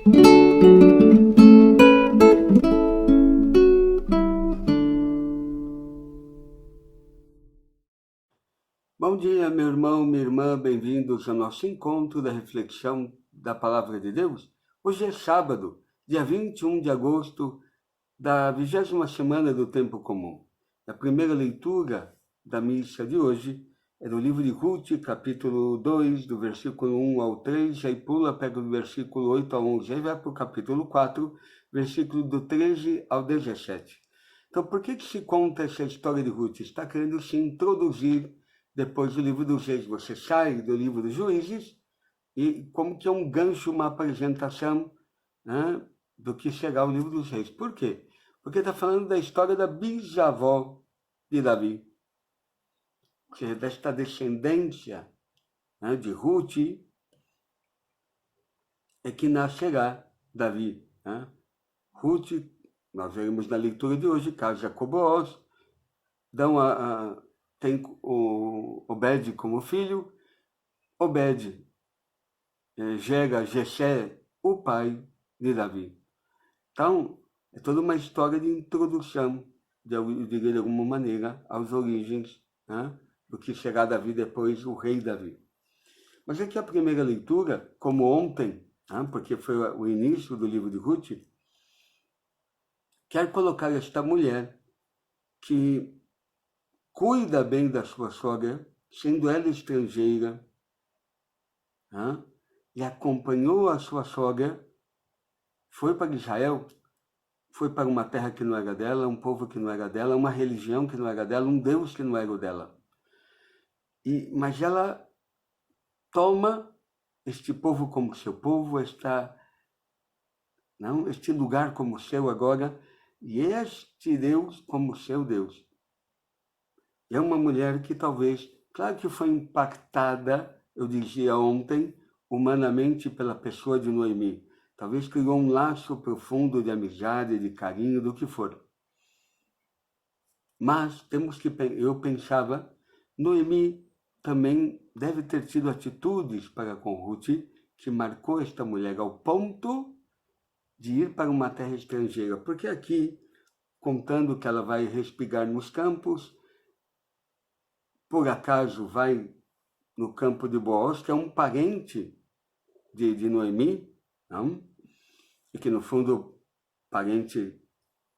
Bom dia, meu irmão, minha irmã, bem-vindos ao nosso encontro da reflexão da Palavra de Deus. Hoje é sábado, dia 21 de agosto da 20ª semana do Tempo Comum. A primeira leitura da missa de hoje é no livro de Ruth, capítulo 2, do versículo 1 ao 3, aí pula, pega do versículo 8 ao 11, aí vai para o capítulo 4, versículo do 13 ao 17. Então, por que se conta essa história de Ruth? Está querendo se introduzir depois do livro dos Reis. Você sai do livro dos Juízes e como que é um gancho, uma apresentação, né, do que será o livro dos Reis. Por quê? Porque está falando da história da bisavó de Davi, ou seja, desta descendência, né, de Ruth, é que nascerá Davi. Né? Ruth, nós veremos na leitura de hoje, casa com Boaz, tem o Obed como filho, Obed gera Jessé, o pai de Davi. Então, é toda uma história de introdução, eu diria de alguma maneira, às origens, né, do que será Davi depois, o rei Davi. Mas aqui a primeira leitura, como ontem, né, porque foi o início do livro de Ruth, quer colocar esta mulher que cuida bem da sua sogra, sendo ela estrangeira, né, e acompanhou a sua sogra, foi para Israel, foi para uma terra que não era dela, um povo que não era dela, uma religião que não era dela, um Deus que não era o dela. Mas ela toma este povo como seu povo, este lugar como seu agora, e este Deus como seu Deus. É uma mulher que talvez, claro que foi impactada, eu dizia ontem, humanamente pela pessoa de Noemi. Talvez criou um laço profundo de amizade, de carinho, do que for. Mas eu pensava, Noemi também deve ter tido atitudes para com Ruth que marcou esta mulher ao ponto de ir para uma terra estrangeira. Porque aqui, contando que ela vai respigar nos campos, por acaso vai no campo de Boaz, que é um parente de Noemi, não? E que no fundo, parente,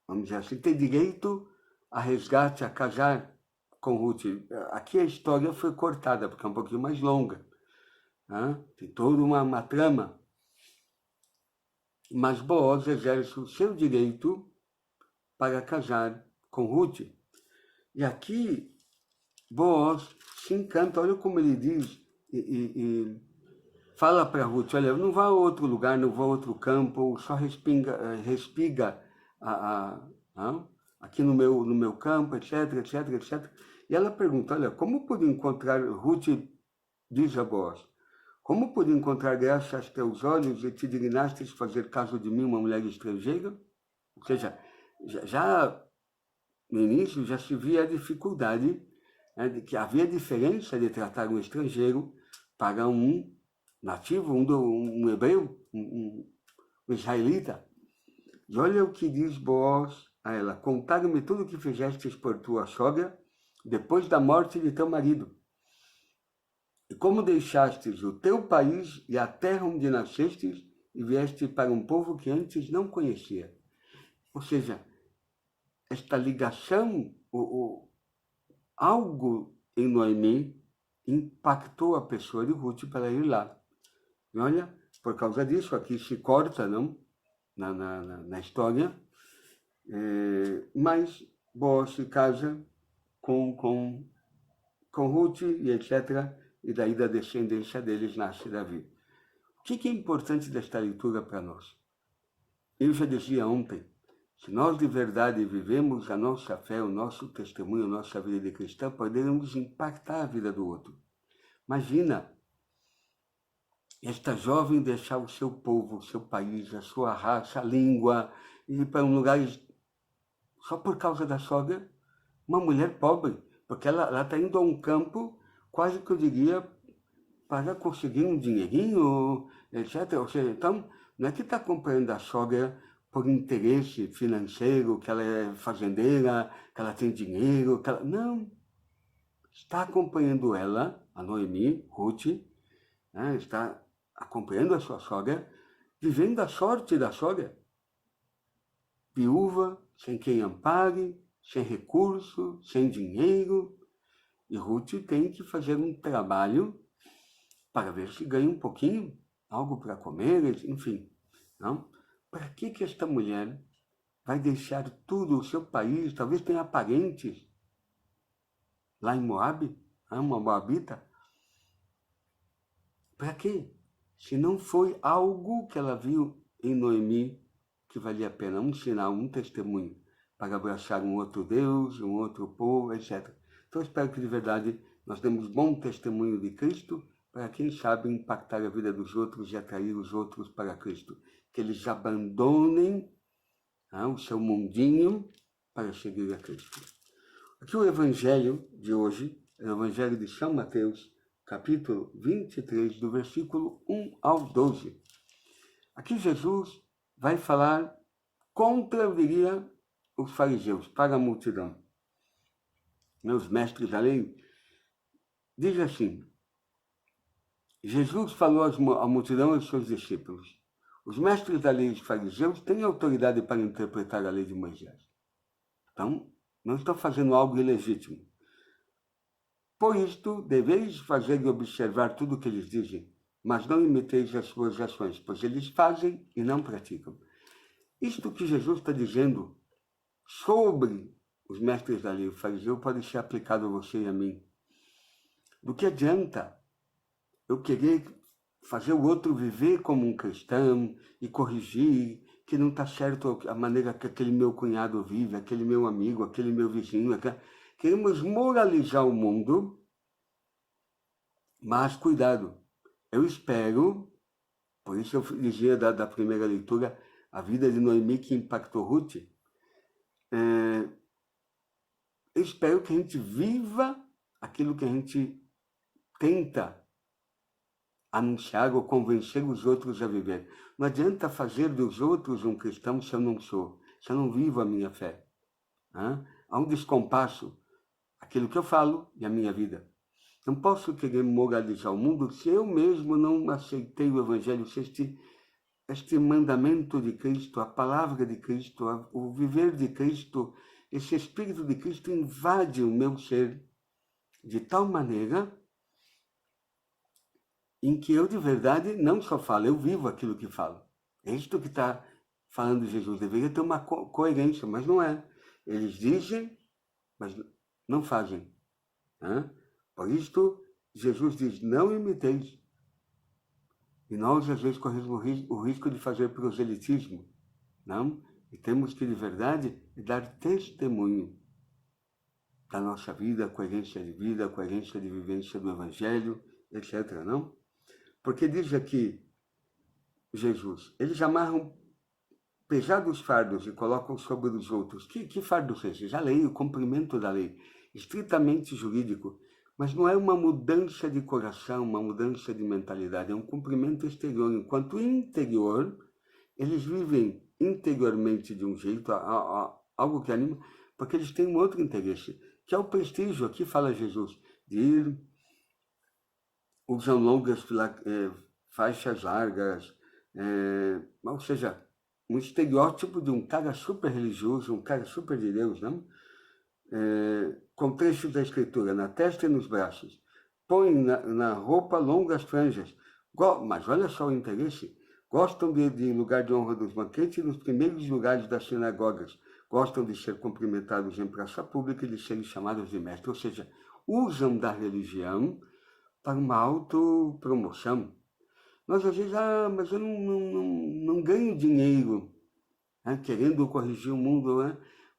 vamos dizer assim, tem direito a resgate, a casar com Ruth. Aqui a história foi cortada, porque é um pouquinho mais longa. Né? Tem toda uma trama. Mas Boaz exerce o seu direito para casar com Ruth. E aqui Boaz se encanta, olha como ele diz, e fala para Ruth, olha, não vá a outro lugar, não vá a outro campo, só respiga aqui no meu campo, etc, etc, etc. E ela pergunta, olha, como pude encontrar, Ruth diz a Boaz, como pude encontrar graça aos teus olhos e te dignastes fazer caso de mim, uma mulher estrangeira? Ou seja, já no início já se via a dificuldade, né, de que havia diferença de tratar um estrangeiro para um nativo, um hebreu, um israelita. E olha o que diz Boaz a ela, contaram-me tudo o que fizestes por tua sogra, depois da morte de teu marido. E como deixastes o teu país e a terra onde nascestes e vieste para um povo que antes não conhecia. Ou seja, esta ligação, algo em Noemi impactou a pessoa de Ruth para ir lá. E olha, por causa disso, aqui se corta, não? Na história, mas Boaz se casa com Ruth e etc., e daí da descendência deles nasce Davi. O que é importante desta leitura para nós? Eu já dizia ontem, se nós de verdade vivemos a nossa fé, o nosso testemunho, a nossa vida de cristão, podemos impactar a vida do outro. Imagina esta jovem deixar o seu povo, o seu país, a sua raça, a língua, e ir para um lugar só por causa da sogra, uma mulher pobre, porque ela está indo a um campo, quase que eu diria, para conseguir um dinheirinho, etc. Ou seja, então, Não é que está acompanhando a sogra por interesse financeiro, que ela é fazendeira, que ela tem dinheiro, que ela... Não. Está acompanhando ela, a Noemi, Ruth, né? Está acompanhando a sua sogra, vivendo a sorte da sogra. Viúva, sem quem ampare, sem recurso, sem dinheiro. E Ruth tem que fazer um trabalho para ver se ganha um pouquinho, algo para comer, enfim. Não? Para que esta mulher vai deixar tudo, o seu país, talvez tenha parentes lá em Moabe, uma moabita? Para quê? Se não foi algo que ela viu em Noemi que valia a pena, um sinal, um testemunho, para abraçar um outro Deus, um outro povo, etc. Então, eu espero que, de verdade, nós demos bom testemunho de Cristo para, quem sabe, impactar a vida dos outros e atrair os outros para Cristo. Que eles abandonem o seu mundinho para seguir a Cristo. Aqui o Evangelho de hoje é o Evangelho de São Mateus, capítulo 23, do versículo 1 ao 12. Aqui Jesus vai falar contra, eu diria, os fariseus, para a multidão. Meus mestres da lei, diz assim: Jesus falou à multidão e aos seus discípulos: os mestres da lei e os fariseus têm autoridade para interpretar a lei de Moisés. Então, não estão fazendo algo ilegítimo. Por isto, deveis fazer e observar tudo o que eles dizem, mas não imiteis as suas ações, pois eles fazem e não praticam. Isto que Jesus está dizendo sobre os mestres da lei e o fariseu pode ser aplicado a você e a mim. Do que adianta eu querer fazer o outro viver como um cristão e corrigir que não está certo a maneira que aquele meu cunhado vive, aquele meu amigo, aquele meu vizinho. Queremos moralizar o mundo, mas cuidado. Eu espero, por isso eu dizia da primeira leitura, a vida de Noemi que impactou Ruth. Eu espero que a gente viva aquilo que a gente tenta anunciar ou convencer os outros a viver. Não adianta fazer dos outros um cristão se eu não sou, se eu não vivo a minha fé. Há um descompasso, aquilo que eu falo e a minha vida. Não posso querer moralizar o mundo se eu mesmo não aceitei o Evangelho, se este mandamento de Cristo, a palavra de Cristo, o viver de Cristo, esse Espírito de Cristo invade o meu ser de tal maneira em que eu de verdade não só falo, eu vivo aquilo que falo. É isto que está falando Jesus. Deveria ter uma coerência, mas não é. Eles dizem, mas não fazem. Por isto, Jesus diz, não imiteis. E nós, às vezes, corremos o risco de fazer proselitismo. Não? E temos que, de verdade, dar testemunho da nossa vida, coerência de vida, coerência de vivência do Evangelho, etc. Não? Porque diz aqui Jesus, eles amarram pesados fardos e colocam sobre os outros. Que fardos esses? A lei, o cumprimento da lei, estritamente jurídico, mas não é uma mudança de coração, uma mudança de mentalidade, é um cumprimento exterior, enquanto interior, eles vivem interiormente de um jeito, algo que anima, porque eles têm um outro interesse, que é o prestígio. Aqui fala Jesus, de ir, usam longas faixas largas, ou seja, um estereótipo de um cara super religioso, um cara super de Deus, não? Com trechos da Escritura na testa e nos braços. Põem na roupa longas franjas. Mas olha só o interesse. Gostam de lugar de honra dos banquetes e nos primeiros lugares das sinagogas. Gostam de ser cumprimentados em praça pública e de serem chamados de mestre. Ou seja, usam da religião para uma autopromoção. Nós às vezes, mas eu não ganho dinheiro querendo corrigir o mundo,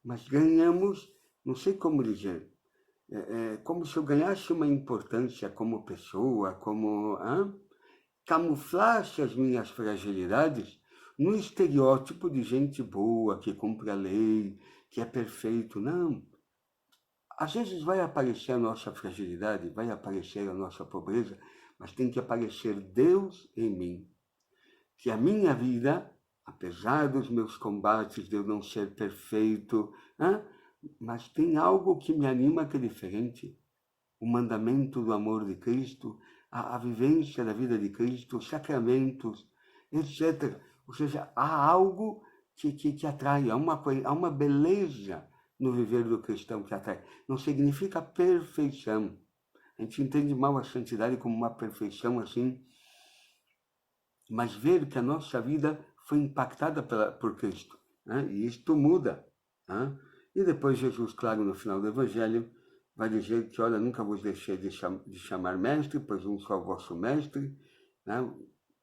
mas ganhamos, não sei como dizer, como se eu ganhasse uma importância como pessoa, como camuflasse as minhas fragilidades no estereótipo de gente boa, que cumpre a lei, que é perfeito. Não. Às vezes vai aparecer a nossa fragilidade, vai aparecer a nossa pobreza, mas tem que aparecer Deus em mim. que a minha vida, apesar dos meus combates, de eu não ser perfeito, mas tem algo que me anima que é diferente. O mandamento do amor de Cristo, a vivência da vida de Cristo, os sacramentos, etc. Ou seja, há algo que atrai, há uma beleza no viver do cristão que atrai. Não significa perfeição. A gente entende mal a santidade como uma perfeição assim, mas ver que a nossa vida foi impactada por Cristo. E isto muda. E depois Jesus, claro, no final do Evangelho, vai dizer que, olha, nunca vos deixei de chamar mestre, pois um só é o vosso mestre,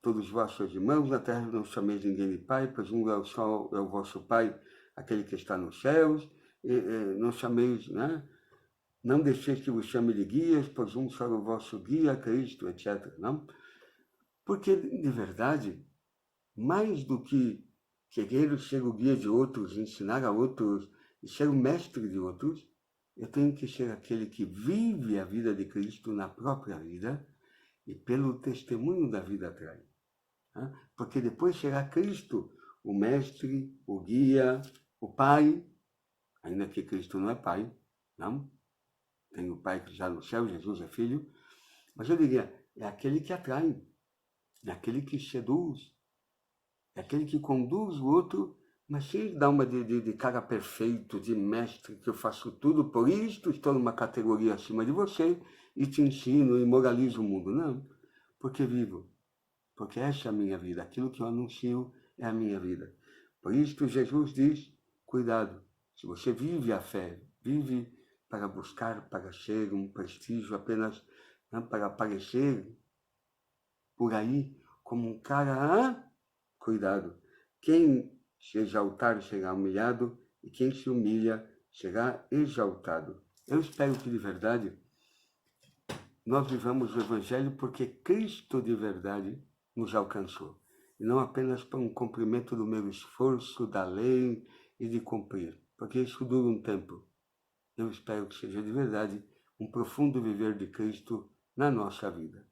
todos vossos irmãos na terra não chameis ninguém de pai, pois um só é o vosso pai, aquele que está nos céus, não chameis, não deixeis que vos chame de guias, pois um só é o vosso guia, Cristo, etc. Não? Porque, de verdade, mais do que querer ser o guia de outros, ensinar a outros e ser o mestre de outros, eu tenho que ser aquele que vive a vida de Cristo na própria vida e pelo testemunho da vida atrai. Porque depois será Cristo o mestre, o guia, o pai, ainda que Cristo não é pai, não? Tem o pai que já no céu, Jesus é filho, mas eu diria, é aquele que atrai, é aquele que seduz, é aquele que conduz o outro, mas sem dar uma de cara perfeito, de mestre, que eu faço tudo por isto, estou numa categoria acima de você e te ensino e moralizo o mundo. Não, porque vivo, porque essa é a minha vida, aquilo que eu anuncio é a minha vida. Por isso Jesus diz, cuidado, se você vive a fé, vive para buscar, para ser um prestígio apenas, para aparecer por aí como um cara, cuidado, quem se exaltar será humilhado e quem se humilha será exaltado. Eu espero que de verdade nós vivamos o Evangelho porque Cristo de verdade nos alcançou. E não apenas para um cumprimento do meu esforço, da lei e de cumprir. Porque isso dura um tempo. Eu espero que seja de verdade um profundo viver de Cristo na nossa vida.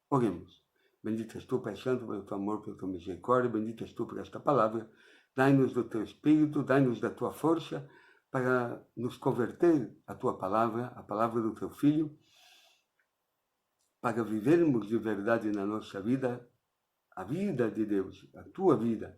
Oremos. Bendito és tu, Pai Santo, pelo teu amor, pela tua misericórdia. Bendito és tu por esta palavra. Dai-nos do teu Espírito, dai-nos da tua força para nos converter à tua palavra, a palavra do teu Filho, para vivermos de verdade na nossa vida a vida de Deus, a tua vida,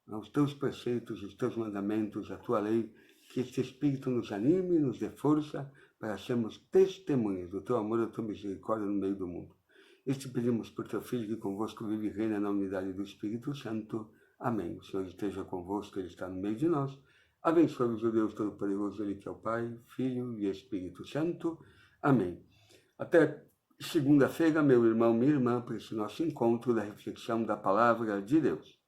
os teus preceitos, os teus mandamentos, a tua lei, que este Espírito nos anime, nos dê força para sermos testemunhas do teu amor e da tua misericórdia no meio do mundo. Este pedimos por teu Filho que convosco vive e reina na unidade do Espírito Santo. Amém. O Senhor esteja convosco, Ele está no meio de nós. Abençoe-vos o Deus Todo-Poderoso, Ele que é o Pai, Filho e Espírito Santo. Amém. Até segunda-feira, meu irmão, minha irmã, para esse nosso encontro da reflexão da Palavra de Deus.